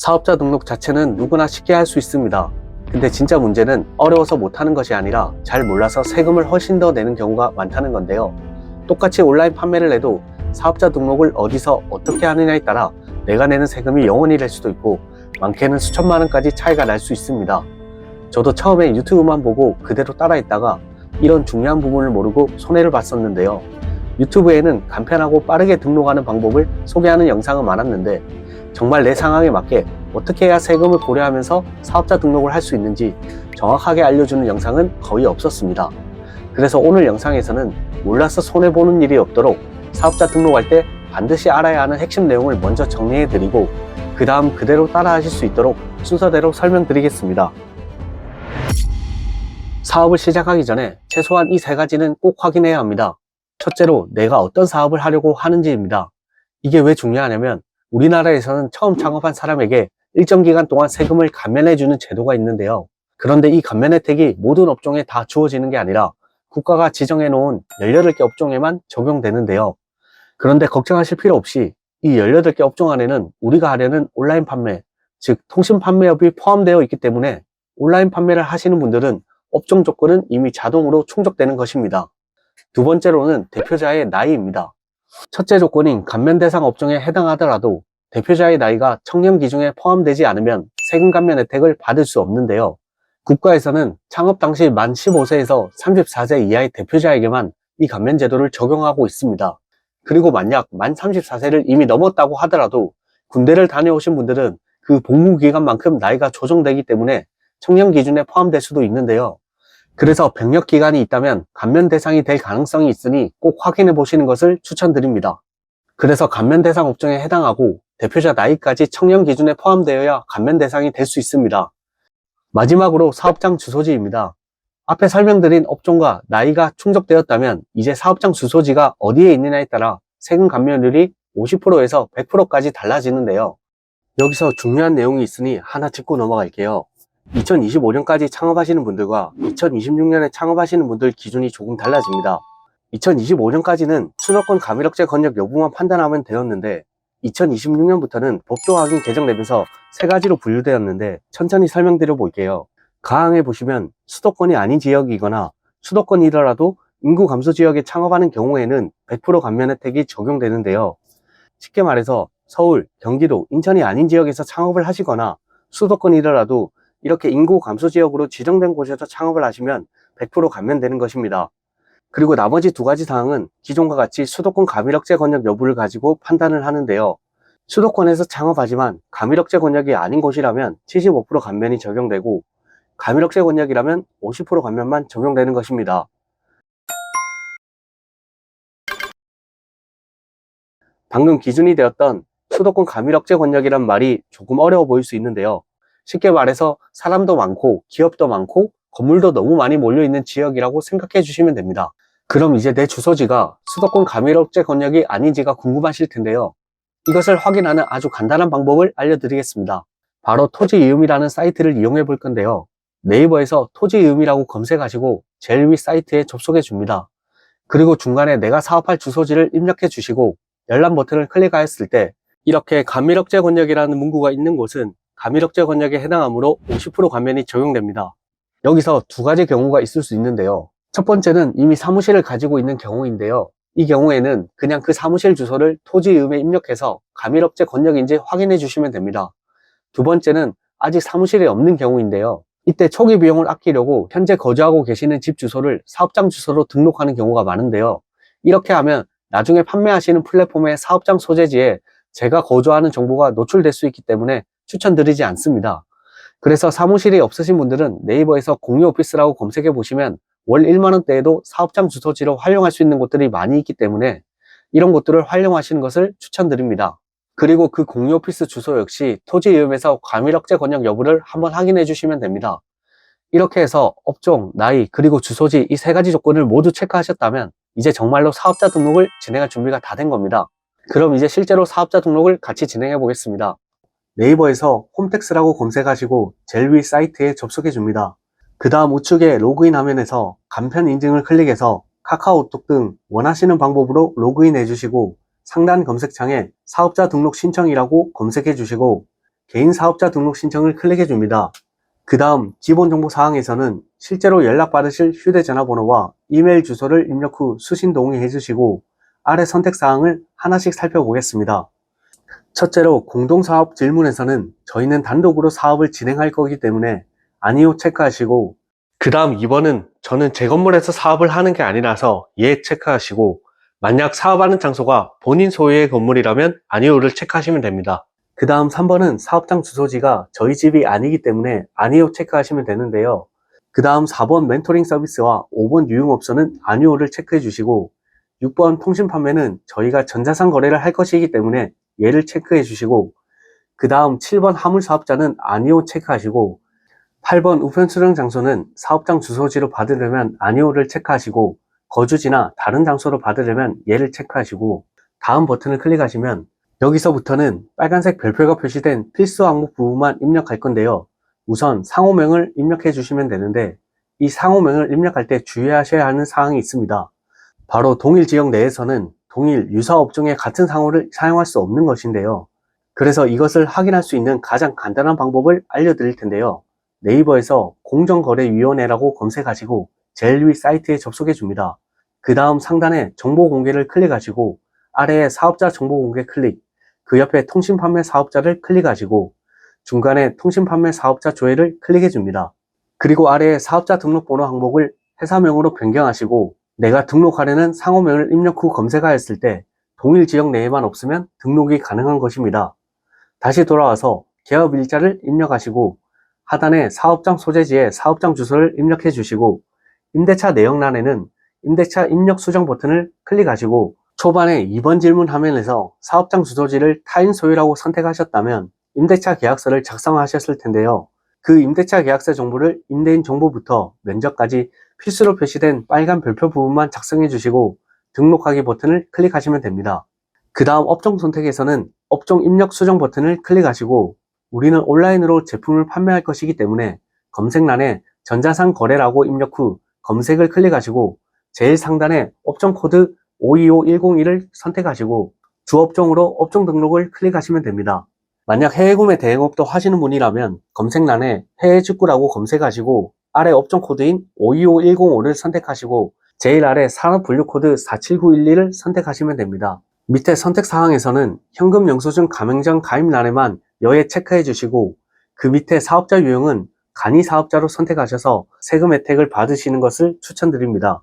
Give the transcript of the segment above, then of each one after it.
사업자 등록 자체는 누구나 쉽게 할 수 있습니다. 근데 진짜 문제는 어려워서 못하는 것이 아니라 잘 몰라서 세금을 훨씬 더 내는 경우가 많다는 건데요. 똑같이 온라인 판매를 해도 사업자 등록을 어디서 어떻게 하느냐에 따라 내가 내는 세금이 0원이 될 수도 있고 많게는 수천만 원까지 차이가 날 수 있습니다. 저도 처음에 유튜브만 보고 그대로 따라했다가 이런 중요한 부분을 모르고 손해를 봤었는데요. 유튜브에는 간편하고 빠르게 등록하는 방법을 소개하는 영상은 많았는데 정말 내 상황에 맞게 어떻게 해야 세금을 고려하면서 사업자 등록을 할 수 있는지 정확하게 알려주는 영상은 거의 없었습니다. 그래서 오늘 영상에서는 몰라서 손해보는 일이 없도록 사업자 등록할 때 반드시 알아야 하는 핵심 내용을 먼저 정리해드리고 그 다음 그대로 따라 하실 수 있도록 순서대로 설명드리겠습니다. 사업을 시작하기 전에 최소한 이 세 가지는 꼭 확인해야 합니다. 첫째로 내가 어떤 사업을 하려고 하는지입니다. 이게 왜 중요하냐면 우리나라에서는 처음 창업한 사람에게 일정 기간 동안 세금을 감면해주는 제도가 있는데요. 그런데 이 감면 혜택이 모든 업종에 다 주어지는 게 아니라 국가가 지정해 놓은 18개 업종에만 적용되는데요. 그런데 걱정하실 필요 없이 이 18개 업종 안에는 우리가 하려는 온라인 판매, 즉 통신 판매업이 포함되어 있기 때문에 온라인 판매를 하시는 분들은 업종 조건은 이미 자동으로 충족되는 것입니다. 두 번째로는 대표자의 나이입니다. 첫째 조건인 감면 대상 업종에 해당하더라도 대표자의 나이가 청년 기준에 포함되지 않으면 세금 감면 혜택을 받을 수 없는데요. 국가에서는 창업 당시 만 15세에서 34세 이하의 대표자에게만 이 감면 제도를 적용하고 있습니다. 그리고 만약 만 34세를 이미 넘었다고 하더라도 군대를 다녀오신 분들은 그 복무 기간만큼 나이가 조정되기 때문에 청년 기준에 포함될 수도 있는데요. 그래서 병역 기간이 있다면 감면 대상이 될 가능성이 있으니 꼭 확인해 보시는 것을 추천드립니다. 그래서 감면 대상 업종에 해당하고 대표자 나이까지 청년 기준에 포함되어야 감면 대상이 될 수 있습니다. 마지막으로 사업장 주소지입니다. 앞에 설명드린 업종과 나이가 충족되었다면 이제 사업장 주소지가 어디에 있느냐에 따라 세금 감면율이 50%에서 100%까지 달라지는데요. 여기서 중요한 내용이 있으니 하나 짚고 넘어갈게요. 2025년까지 창업하시는 분들과 2026년에 창업하시는 분들 기준이 조금 달라집니다. 2025년까지는 수도권 가밀억제 권역 여부만 판단하면 되었는데 2026년부터는 법조 확인 개정되면서 세 가지로 분류되었는데 천천히 설명드려 볼게요. 가항에 보시면 수도권이 아닌 지역이거나 수도권이더라도 인구 감소 지역에 창업하는 경우에는 100% 감면 혜택이 적용되는데요. 쉽게 말해서 서울, 경기도, 인천이 아닌 지역에서 창업을 하시거나 수도권이더라도 이렇게 인구 감소 지역으로 지정된 곳에서 창업을 하시면 100% 감면되는 것입니다. 그리고 나머지 두 가지 사항은 기존과 같이 수도권 가밀억제 권역 여부를 가지고 판단을 하는데요. 수도권에서 창업하지만 가밀억제 권역이 아닌 곳이라면 75% 감면이 적용되고 가밀억제 권역이라면 50% 감면만 적용되는 것입니다. 방금 기준이 되었던 수도권 가밀억제 권역이란 말이 조금 어려워 보일 수 있는데요. 쉽게 말해서 사람도 많고 기업도 많고 건물도 너무 많이 몰려있는 지역이라고 생각해 주시면 됩니다. 그럼 이제 내 주소지가 수도권 가밀억제 권역이 아닌지가 궁금하실 텐데요. 이것을 확인하는 아주 간단한 방법을 알려드리겠습니다. 바로 토지이음이라는 사이트를 이용해 볼 건데요. 네이버에서 토지이음이라고 검색하시고 제일 위 사이트에 접속해 줍니다. 그리고 중간에 내가 사업할 주소지를 입력해 주시고 열람 버튼을 클릭하였을 때 이렇게 가밀억제 권역이라는 문구가 있는 곳은 가밀억제 권역에 해당하므로 50% 감면이 적용됩니다. 여기서 두 가지 경우가 있을 수 있는데요. 첫 번째는 이미 사무실을 가지고 있는 경우인데요. 이 경우에는 그냥 그 사무실 주소를 토지이음에 입력해서 가밀억제 권역인지 확인해 주시면 됩니다. 두 번째는 아직 사무실이 없는 경우인데요. 이때 초기 비용을 아끼려고 현재 거주하고 계시는 집 주소를 사업장 주소로 등록하는 경우가 많은데요. 이렇게 하면 나중에 판매하시는 플랫폼의 사업장 소재지에 제가 거주하는 정보가 노출될 수 있기 때문에 추천드리지 않습니다. 그래서 사무실이 없으신 분들은 네이버에서 공유 오피스라고 검색해 보시면 월 1만원대에도 사업장 주소지로 활용할 수 있는 곳들이 많이 있기 때문에 이런 곳들을 활용하시는 것을 추천드립니다. 그리고 그 공유 오피스 주소 역시 토지이음에서 가밀억제 권역 여부를 한번 확인해 주시면 됩니다. 이렇게 해서 업종, 나이, 그리고 주소지 이 세 가지 조건을 모두 체크하셨다면 이제 정말로 사업자 등록을 진행할 준비가 다 된 겁니다. 그럼 이제 실제로 사업자 등록을 같이 진행해 보겠습니다. 네이버에서 홈택스라고 검색하시고 제일 위 사이트에 접속해 줍니다. 그 다음 우측에 로그인 화면에서 간편 인증을 클릭해서 카카오톡 등 원하시는 방법으로 로그인 해주시고 상단 검색창에 사업자 등록 신청이라고 검색해 주시고 개인 사업자 등록 신청을 클릭해 줍니다. 그 다음 기본 정보 사항에서는 실제로 연락받으실 휴대전화번호와 이메일 주소를 입력 후 수신 동의해 주시고 아래 선택 사항을 하나씩 살펴보겠습니다. 첫째로 공동사업 질문에서는 저희는 단독으로 사업을 진행할 거기 때문에 아니요 체크하시고, 그 다음 2번은 저는 제 건물에서 사업을 하는 게 아니라서 예 체크하시고, 만약 사업하는 장소가 본인 소유의 건물이라면 아니요를 체크하시면 됩니다. 그 다음 3번은 사업장 주소지가 저희 집이 아니기 때문에 아니요 체크하시면 되는데요. 그 다음 4번 멘토링 서비스와 5번 유흥업소는 아니요를 체크해 주시고, 6번 통신 판매는 저희가 전자상 거래를 할 것이기 때문에 예를 체크해 주시고, 그 다음 7번 화물 사업자는 아니요 체크하시고, 8번 우편 수령 장소는 사업장 주소지로 받으려면 아니요를 체크하시고, 거주지나 다른 장소로 받으려면 예를 체크하시고, 다음 버튼을 클릭하시면 여기서부터는 빨간색 별표가 표시된 필수 항목 부분만 입력할 건데요. 우선 상호명을 입력해 주시면 되는데, 이 상호명을 입력할 때 주의하셔야 하는 사항이 있습니다. 바로 동일 지역 내에서는 동일 유사 업종의 같은 상호를 사용할 수 없는 것인데요. 그래서 이것을 확인할 수 있는 가장 간단한 방법을 알려드릴 텐데요. 네이버에서 공정거래위원회라고 검색하시고 제일 위 사이트에 접속해 줍니다. 그 다음 상단에 정보 공개를 클릭하시고 아래에 사업자 정보 공개 클릭, 그 옆에 통신판매 사업자를 클릭하시고 중간에 통신판매 사업자 조회를 클릭해 줍니다. 그리고 아래에 사업자 등록번호 항목을 회사명으로 변경하시고 내가 등록하려는 상호명을 입력 후 검색하였을 때 동일 지역 내에만 없으면 등록이 가능한 것입니다. 다시 돌아와서 개업 일자를 입력하시고 하단에 사업장 소재지에 사업장 주소를 입력해 주시고 임대차 내역란에는 임대차 입력 수정 버튼을 클릭하시고 초반에 2번 질문 화면에서 사업장 주소지를 타인 소유라고 선택하셨다면 임대차 계약서를 작성하셨을 텐데요. 그 임대차 계약서 정보를 임대인 정보부터 면적까지 필수로 표시된 빨간 별표 부분만 작성해 주시고 등록하기 버튼을 클릭하시면 됩니다. 그 다음 업종 선택에서는 업종 입력 수정 버튼을 클릭하시고 우리는 온라인으로 제품을 판매할 것이기 때문에 검색란에 전자상 거래라고 입력 후 검색을 클릭하시고 제일 상단에 업종 코드 525101을 선택하시고 주업종으로 업종 등록을 클릭하시면 됩니다. 만약 해외 구매 대행업도 하시는 분이라면 검색란에 해외 직구라고 검색하시고 아래 업종 코드인 525105를 선택하시고 제일 아래 산업 분류 코드 47911을 선택하시면 됩니다. 밑에 선택 사항에서는 현금 영수증 가맹점 가입란에만 여에 체크해 주시고 그 밑에 사업자 유형은 간이 사업자로 선택하셔서 세금 혜택을 받으시는 것을 추천드립니다.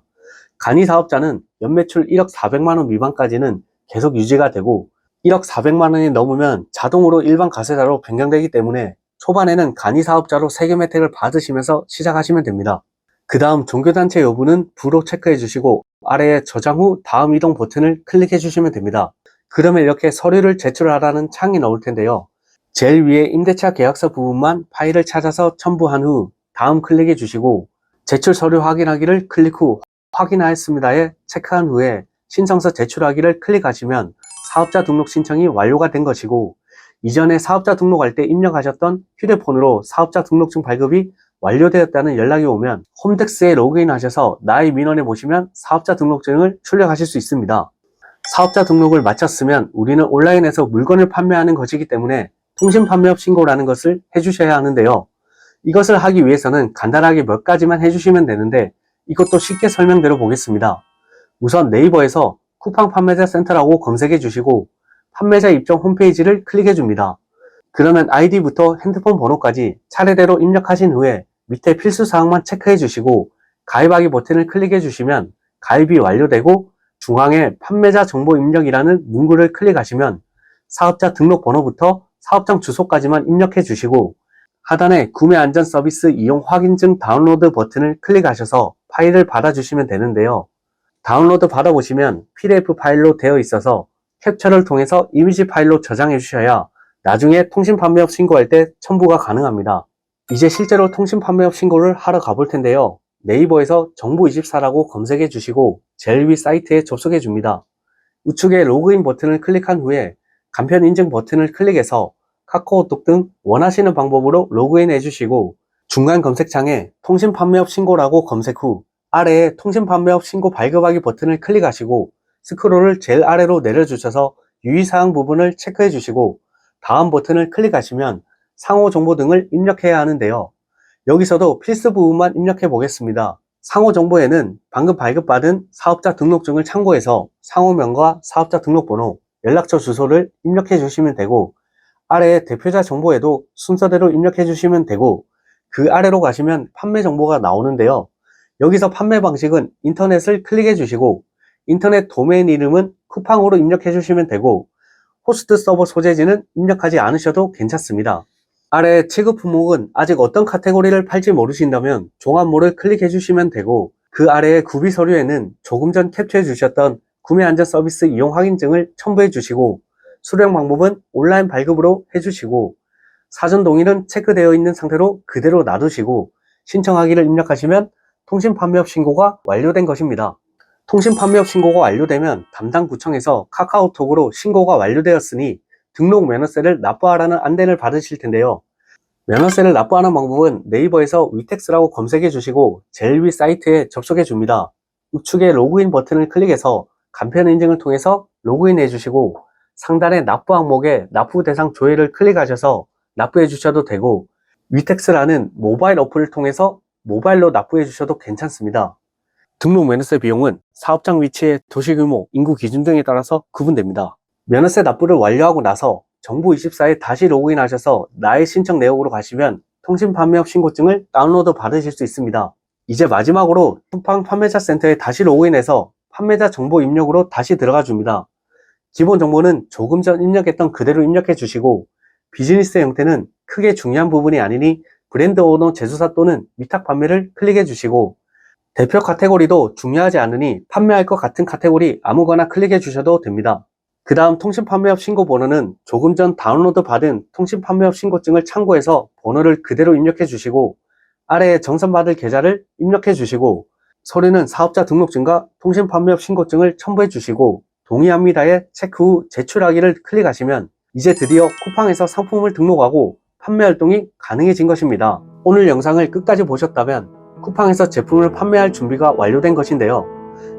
간이 사업자는 연매출 1억 400만원 미만까지는 계속 유지가 되고 1억 400만원이 넘으면 자동으로 일반 가세자로 변경되기 때문에 초반에는 간이 사업자로 세금 혜택을 받으시면서 시작하시면 됩니다. 그 다음 종교단체 여부는 부로 체크해 주시고 아래에 저장 후 다음 이동 버튼을 클릭해 주시면 됩니다. 그러면 이렇게 서류를 제출하라는 창이 나올 텐데요. 제일 위에 임대차 계약서 부분만 파일을 찾아서 첨부한 후 다음 클릭해 주시고 제출 서류 확인하기를 클릭 후 확인하였습니다에 체크한 후에 신청서 제출하기를 클릭하시면 사업자 등록 신청이 완료가 된 것이고 이전에 사업자 등록할 때 입력하셨던 휴대폰으로 사업자 등록증 발급이 완료되었다는 연락이 오면 홈택스에 로그인하셔서 나의 민원에 보시면 사업자 등록증을 출력하실 수 있습니다. 사업자 등록을 마쳤으면 우리는 온라인에서 물건을 판매하는 것이기 때문에 통신판매업 신고라는 것을 해주셔야 하는데요. 이것을 하기 위해서는 간단하게 몇 가지만 해주시면 되는데 이것도 쉽게 설명드려 보겠습니다. 우선 네이버에서 쿠팡 판매자 센터라고 검색해 주시고 판매자 입점 홈페이지를 클릭해 줍니다. 그러면 아이디부터 핸드폰 번호까지 차례대로 입력하신 후에 밑에 필수 사항만 체크해 주시고 가입하기 버튼을 클릭해 주시면 가입이 완료되고 중앙에 판매자 정보 입력이라는 문구를 클릭하시면 사업자 등록 번호부터 사업장 주소까지만 입력해 주시고 하단에 구매 안전 서비스 이용 확인증 다운로드 버튼을 클릭하셔서 파일을 받아주시면 되는데요. 다운로드 받아보시면 PDF 파일로 되어 있어서 캡처를 통해서 이미지 파일로 저장해 주셔야 나중에 통신판매업 신고할 때 첨부가 가능합니다. 이제 실제로 통신판매업 신고를 하러 가볼 텐데요. 네이버에서 정부24라고 검색해 주시고 제일 위 사이트에 접속해 줍니다. 우측에 로그인 버튼을 클릭한 후에 간편 인증 버튼을 클릭해서 카카오톡 등 원하시는 방법으로 로그인 해주시고 중간 검색창에 통신판매업 신고라고 검색 후 아래에 통신판매업 신고 발급하기 버튼을 클릭하시고 스크롤을 제일 아래로 내려주셔서 유의사항 부분을 체크해 주시고 다음 버튼을 클릭하시면 상호 정보 등을 입력해야 하는데요. 여기서도 필수 부분만 입력해 보겠습니다. 상호 정보에는 방금 발급받은 사업자 등록증을 참고해서 상호명과 사업자 등록번호, 연락처 주소를 입력해 주시면 되고, 아래에 대표자 정보에도 순서대로 입력해 주시면 되고, 그 아래로 가시면 판매 정보가 나오는데요. 여기서 판매 방식은 인터넷을 클릭해 주시고, 인터넷 도메인 이름은 쿠팡으로 입력해 주시면 되고, 호스트 서버 소재지는 입력하지 않으셔도 괜찮습니다. 아래 취급 품목은 아직 어떤 카테고리를 팔지 모르신다면 종합모를 클릭해 주시면 되고, 그 아래의 구비 서류에는 조금 전 캡처해 주셨던 구매 안전 서비스 이용 확인증을 첨부해 주시고, 수령 방법은 온라인 발급으로 해주시고, 사전 동의는 체크되어 있는 상태로 그대로 놔두시고, 신청하기를 입력하시면 통신판매업 신고가 완료된 것입니다. 통신판매업 신고가 완료되면 담당 구청에서 카카오톡으로 신고가 완료되었으니 등록 면허세를 납부하라는 안내를 받으실 텐데요. 면허세를 납부하는 방법은 네이버에서 위텍스라고 검색해 주시고 제일 위 사이트에 접속해 줍니다. 우측에 로그인 버튼을 클릭해서 간편 인증을 통해서 로그인해 주시고, 상단의 납부 항목에 납부 대상 조회를 클릭하셔서 납부해 주셔도 되고, 위텍스라는 모바일 어플을 통해서 모바일로 납부해 주셔도 괜찮습니다. 등록 면허세 비용은 사업장 위치의 도시 규모, 인구 기준 등에 따라서 구분됩니다. 면허세 납부를 완료하고 나서 정부24에 다시 로그인하셔서 나의 신청 내역으로 가시면 통신판매업 신고증을 다운로드 받으실 수 있습니다. 이제 마지막으로 쿠팡 판매자 센터에 다시 로그인해서 판매자 정보 입력으로 다시 들어가 줍니다. 기본 정보는 조금 전 입력했던 그대로 입력해 주시고, 비즈니스 형태는 크게 중요한 부분이 아니니 브랜드 오너 제조사 또는 위탁 판매를 클릭해 주시고, 대표 카테고리도 중요하지 않으니 판매할 것 같은 카테고리 아무거나 클릭해 주셔도 됩니다. 그 다음 통신판매업 신고 번호는 조금 전 다운로드 받은 통신판매업 신고증을 참고해서 번호를 그대로 입력해 주시고, 아래에 정산받을 계좌를 입력해 주시고, 서류는 사업자 등록증과 통신판매업 신고증을 첨부해 주시고, 동의합니다에 체크 후 제출하기를 클릭하시면 이제 드디어 쿠팡에서 상품을 등록하고 판매 활동이 가능해진 것입니다. 오늘 영상을 끝까지 보셨다면 쿠팡에서 제품을 판매할 준비가 완료된 것인데요.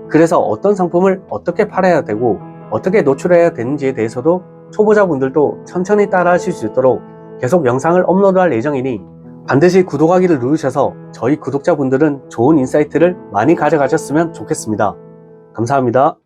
그래서 어떤 상품을 어떻게 팔아야 되고 어떻게 노출해야 되는지에 대해서도 초보자분들도 천천히 따라 하실 수 있도록 계속 영상을 업로드할 예정이니 반드시 구독하기를 누르셔서 저희 구독자분들은 좋은 인사이트를 많이 가져가셨으면 좋겠습니다. 감사합니다.